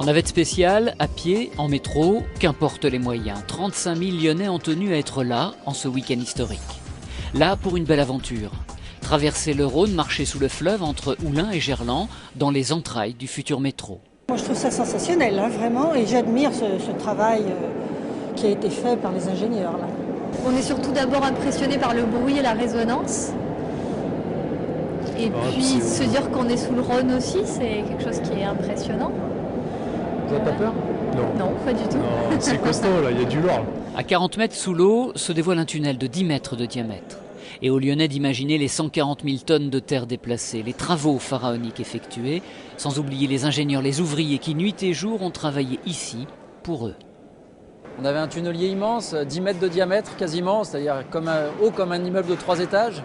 En navette spéciale, à pied, en métro, qu'importe les moyens, 35 000 Lyonnais ont tenu à être là en ce week-end historique. Là pour une belle aventure. Traverser le Rhône, marcher sous le fleuve entre Oullins et Gerland, dans les entrailles du futur métro. Moi je trouve ça sensationnel, vraiment, et j'admire ce travail qui a été fait par les ingénieurs. Là. On est surtout d'abord impressionné par le bruit et la résonance. Et puis se dire qu'on est sous le Rhône aussi, c'est quelque chose qui est impressionnant. Vous n'avez pas peur? Non, pas du tout. Non, c'est costaud là, il y a du lourd. À 40 mètres sous l'eau se dévoile un tunnel de 10 mètres de diamètre. Et aux Lyonnais d'imaginer les 140 000 tonnes de terre déplacées, les travaux pharaoniques effectués, sans oublier les ingénieurs, les ouvriers qui nuit et jour ont travaillé ici pour eux. On avait un tunnelier immense, 10 mètres de diamètre quasiment, c'est-à-dire haut comme un immeuble de 3 étages.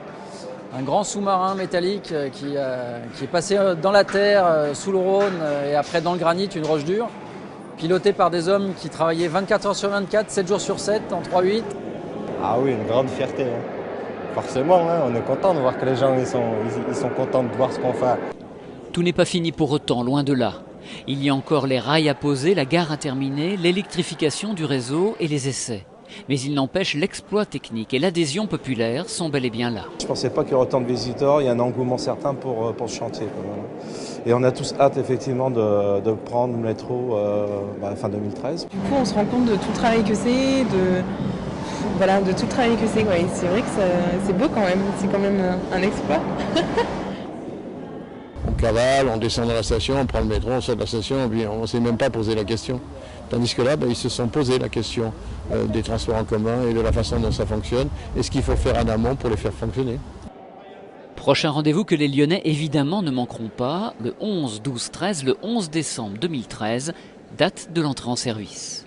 Un grand sous-marin métallique qui est passé dans la terre, sous le Rhône et après dans le granit, une roche dure, piloté par des hommes qui travaillaient 24 heures sur 24, 7 jours sur 7, en 3-8. Ah oui, une grande fierté. Forcément, on est content de voir que les gens ils sont contents de voir ce qu'on fait. Tout n'est pas fini pour autant, loin de là. Il y a encore les rails à poser, la gare à terminer, l'électrification du réseau et les essais. Mais il n'empêche, l'exploit technique et l'adhésion populaire sont bel et bien là. Je ne pensais pas qu'il y aurait autant de visiteurs, il y a un engouement certain pour ce chantier. Et on a tous hâte effectivement de prendre le métro fin 2013. Du coup on se rend compte de tout le travail que c'est, de tout le travail que c'est. Et c'est vrai que c'est beau quand même, c'est quand même un exploit. On cavale, on descend dans la station, on prend le métro, on sort de la station, et puis on ne s'est même pas posé la question. Tandis que là, ils se sont posé la question des transports en commun et de la façon dont ça fonctionne et ce qu'il faut faire en amont pour les faire fonctionner. Prochain rendez-vous que les Lyonnais évidemment ne manqueront pas, le 11, 12, 13, le 11 décembre 2013, date de l'entrée en service.